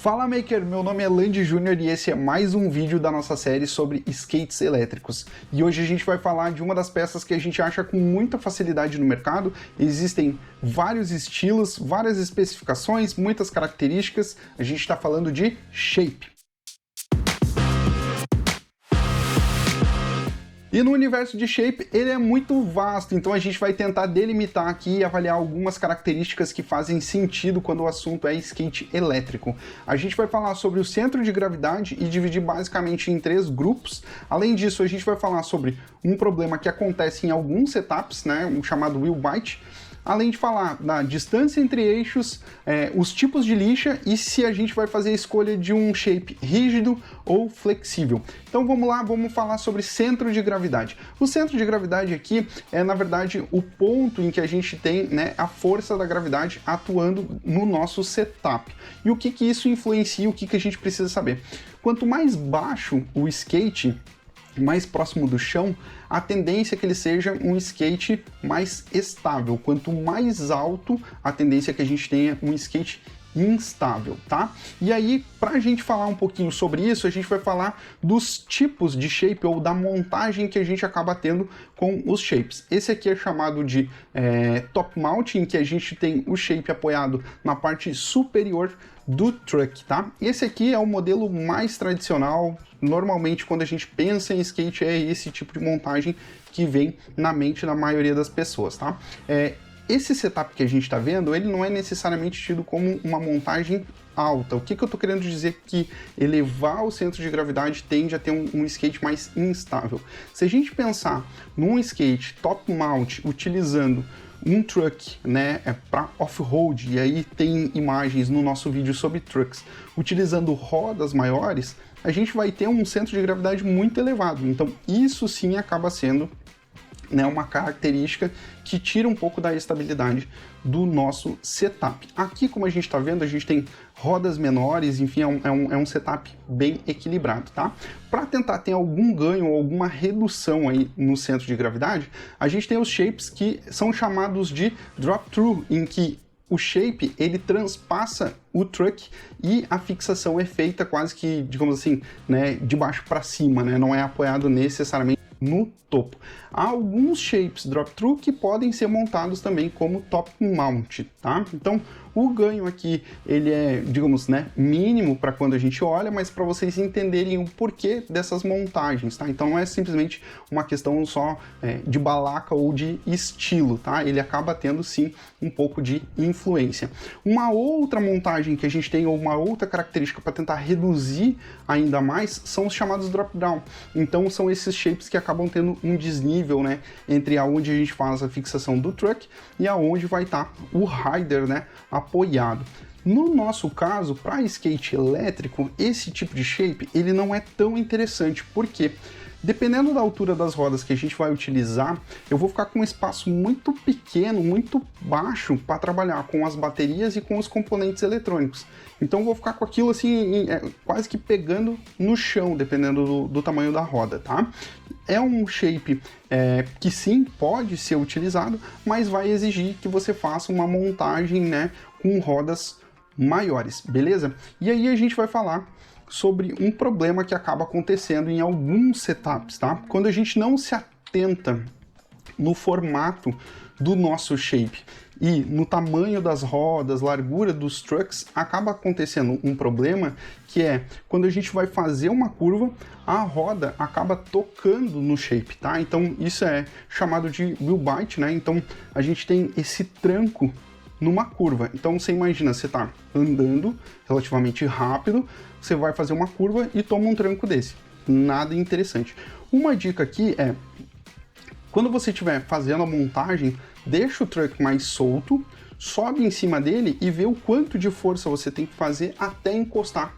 Fala Maker, meu nome é Landy Júnior e esse é mais um vídeo da nossa série sobre skates elétricos. E hoje a gente vai falar de uma das peças que a gente acha com muita facilidade no mercado. Existem vários estilos, várias especificações, muitas características. A gente está falando de shape. E no universo de shape, ele é muito vasto, então a gente vai tentar delimitar aqui e avaliar algumas características que fazem sentido quando o assunto é skate elétrico. A gente vai falar sobre o centro de gravidade e dividir basicamente em 3 grupos. Além disso, a gente vai falar sobre um problema que acontece em alguns setups, né, um chamado wheel bite. Além de falar da distância entre eixos, os tipos de lixa e se a gente vai fazer a escolha de um shape rígido ou flexível. Então vamos lá, vamos falar sobre centro de gravidade. O centro de gravidade aqui é, na verdade, o ponto em que a gente tem, né, a força da gravidade atuando no nosso setup. E o que isso influencia, o que a gente precisa saber? Quanto mais baixo o skate, mais próximo do chão, a tendência é que ele seja um skate mais estável. Quanto mais alto, a tendência é que a gente tenha um skate instável, tá? E aí, pra gente falar um pouquinho sobre isso, a gente vai falar dos tipos de shape ou da montagem que a gente acaba tendo com os shapes. Esse aqui é chamado de top mount, em que a gente tem o shape apoiado na parte superior do truck, tá? Esse aqui é o modelo mais tradicional. Normalmente, quando a gente pensa em skate, é esse tipo de montagem que vem na mente da maioria das pessoas, tá? Esse setup que a gente está vendo, ele não é necessariamente tido como uma montagem alta. O que eu estou querendo dizer que elevar o centro de gravidade tende a ter um skate mais instável. Se a gente pensar num skate top mount utilizando um truck, né, para off-road, e aí tem imagens no nosso vídeo sobre trucks, utilizando rodas maiores, a gente vai ter um centro de gravidade muito elevado. Então isso sim acaba sendo, né, uma característica que tira um pouco da estabilidade do nosso setup. Aqui, como a gente está vendo, a gente tem rodas menores, enfim, é um setup bem equilibrado, tá? Para tentar ter algum ganho ou alguma redução aí no centro de gravidade, a gente tem os shapes que são chamados de drop-through, em que o shape, ele transpassa o truck e a fixação é feita quase que, digamos assim, né, de baixo para cima, né? Não é apoiado necessariamente no topo. Há alguns shapes drop-through que podem ser montados também como top mount, tá? Então, o ganho aqui, ele é, digamos, né, mínimo para quando a gente olha, mas para vocês entenderem o porquê dessas montagens, tá? Então não é simplesmente uma questão só de balaca ou de estilo, tá? Ele acaba tendo, sim, um pouco de influência. Uma outra montagem que a gente tem, ou uma outra característica para tentar reduzir ainda mais, são os chamados drop-down. Então são esses shapes que acabam tendo um desnível, né, entre aonde a gente faz a fixação do truck e aonde vai estar o rider, né, apoiado. No nosso caso, para skate elétrico, esse tipo de shape ele não é tão interessante, porque dependendo da altura das rodas que a gente vai utilizar, eu vou ficar com um espaço muito pequeno, muito baixo para trabalhar com as baterias e com os componentes eletrônicos. Então eu vou ficar com aquilo assim, quase que pegando no chão, dependendo do tamanho da roda, tá? É um shape que sim, pode ser utilizado, mas vai exigir que você faça uma montagem, né, com rodas maiores, beleza? E aí a gente vai falar sobre um problema que acaba acontecendo em alguns setups, tá? Quando a gente não se atenta no formato do nosso shape e no tamanho das rodas, largura dos trucks, acaba acontecendo um problema que é quando a gente vai fazer uma curva, a roda acaba tocando no shape, tá? Então isso é chamado de wheel bite, né? Então a gente tem esse tranco numa curva. Então você imagina, você está andando relativamente rápido, você vai fazer uma curva e toma um tranco desse. Nada interessante. Uma dica aqui é, quando você estiver fazendo a montagem, deixa o truck mais solto, sobe em cima dele e vê o quanto de força você tem que fazer até encostar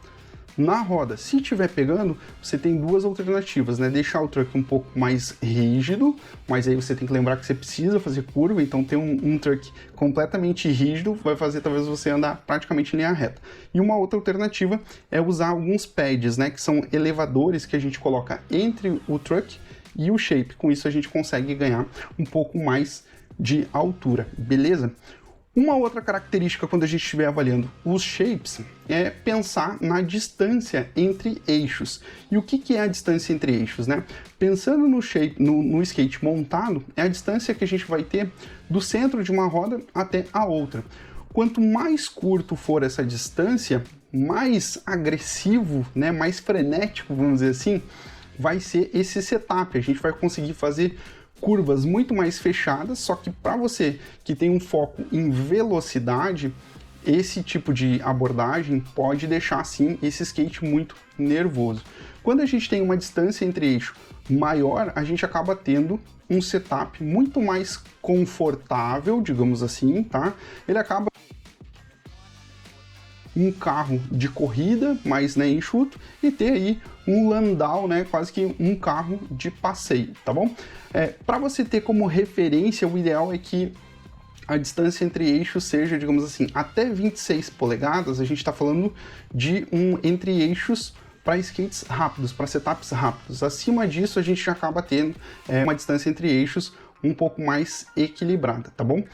na roda. Se estiver pegando, você tem duas alternativas, né? Deixar o truck um pouco mais rígido, mas aí você tem que lembrar que você precisa fazer curva, então ter um truck completamente rígido vai fazer talvez você andar praticamente em linha reta. E uma outra alternativa é usar alguns pads, né? Que são elevadores que a gente coloca entre o truck e o shape. Com isso a gente consegue ganhar um pouco mais de altura, beleza? Uma outra característica quando a gente estiver avaliando os shapes é pensar na distância entre eixos. E o que é a distância entre eixos, né? Pensando no shape, no skate montado, é a distância que a gente vai ter do centro de uma roda até a outra. Quanto mais curto for essa distância, mais agressivo, né, mais frenético, vamos dizer assim, vai ser esse setup. A gente vai conseguir fazer curvas muito mais fechadas, só que para você que tem um foco em velocidade, esse tipo de abordagem pode deixar sim esse skate muito nervoso. Quando a gente tem uma distância entre eixo maior, a gente acaba tendo um setup muito mais confortável, digamos assim, tá? Ele acaba um carro de corrida, mais, né, enxuto, e ter aí um Landau, né, quase que um carro de passeio, tá bom? Para você ter como referência, o ideal é que a distância entre eixos seja, digamos assim, até 26 polegadas, a gente está falando de um entre eixos para skates rápidos, para setups rápidos. Acima disso, a gente já acaba tendo uma distância entre eixos um pouco mais equilibrada, tá bom?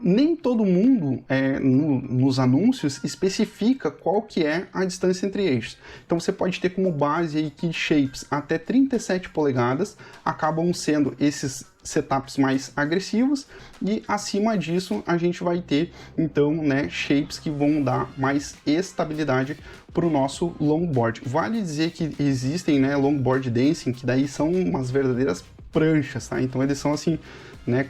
Nem todo mundo nos anúncios especifica qual que é a distância entre eixos. Então você pode ter como base aí que shapes até 37 polegadas acabam sendo esses setups mais agressivos, e acima disso a gente vai ter então, né, shapes que vão dar mais estabilidade para o nosso longboard. Vale dizer que existem, né, longboard dancing, que daí são umas verdadeiras pranchas, tá? Então eles são assim, né,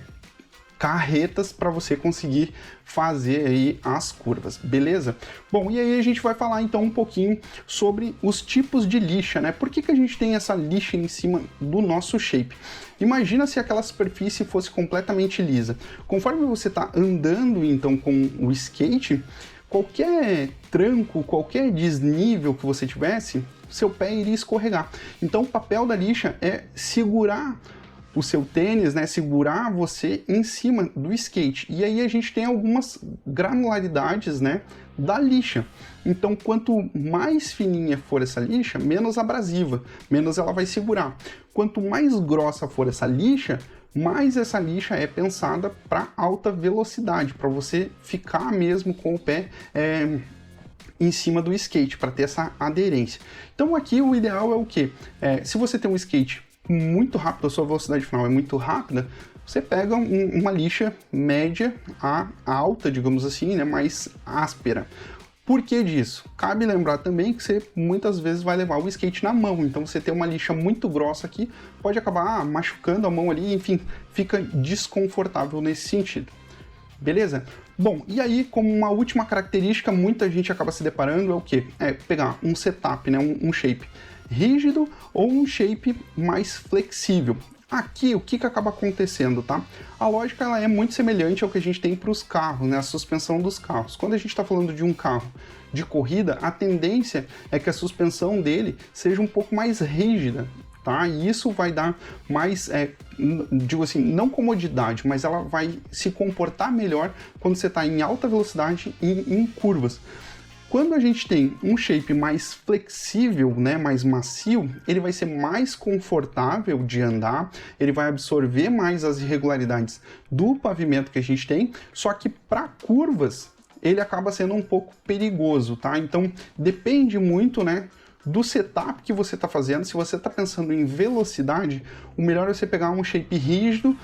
carretas para você conseguir fazer aí as curvas, beleza? Bom, e aí a gente vai falar então um pouquinho sobre os tipos de lixa, né? Por que a gente tem essa lixa em cima do nosso shape? Imagina se aquela superfície fosse completamente lisa. Conforme você está andando então com o skate, qualquer tranco, qualquer desnível que você tivesse, seu pé iria escorregar. Então o papel da lixa é segurar o seu tênis, né, segurar você em cima do skate. E aí a gente tem algumas granularidades, né, da lixa. Então quanto mais fininha for essa lixa, menos abrasiva, menos ela vai segurar. Quanto mais grossa for essa lixa, mais essa lixa é pensada para alta velocidade, para você ficar mesmo com o pé em cima do skate, para ter essa aderência. Então aqui o ideal é o quê? Se você tem um skate muito rápido, a sua velocidade final é muito rápida, você pega uma lixa média a alta, digamos assim, né, mais áspera. Por que disso? Cabe lembrar também que você muitas vezes vai levar o skate na mão, então você ter uma lixa muito grossa aqui pode acabar machucando a mão ali, enfim, fica desconfortável nesse sentido. Beleza? Bom, e aí, como uma última característica, muita gente acaba se deparando é o quê? Pegar um setup, né, um shape rígido ou um shape mais flexível. Aqui, o que acaba acontecendo, tá? A lógica ela é muito semelhante ao que a gente tem para os carros, né? A suspensão dos carros. Quando a gente está falando de um carro de corrida, a tendência é que a suspensão dele seja um pouco mais rígida, tá? E isso vai dar mais, digo assim, não comodidade, mas ela vai se comportar melhor quando você está em alta velocidade e em curvas. Quando a gente tem um shape mais flexível, né, mais macio, ele vai ser mais confortável de andar, ele vai absorver mais as irregularidades do pavimento que a gente tem, só que para curvas ele acaba sendo um pouco perigoso, tá? Então depende muito, né, do setup que você está fazendo. Se você está pensando em velocidade, o melhor é você pegar um shape rígido,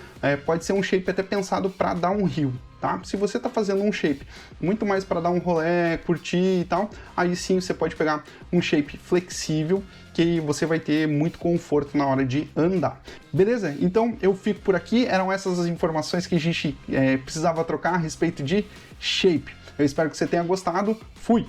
pode ser um shape até pensado para downhill, tá? Se você está fazendo um shape muito mais para dar um rolê, curtir e tal, aí sim você pode pegar um shape flexível, que você vai ter muito conforto na hora de andar. Beleza? Então eu fico por aqui, eram essas as informações que a gente precisava trocar a respeito de shape. Eu espero que você tenha gostado, fui!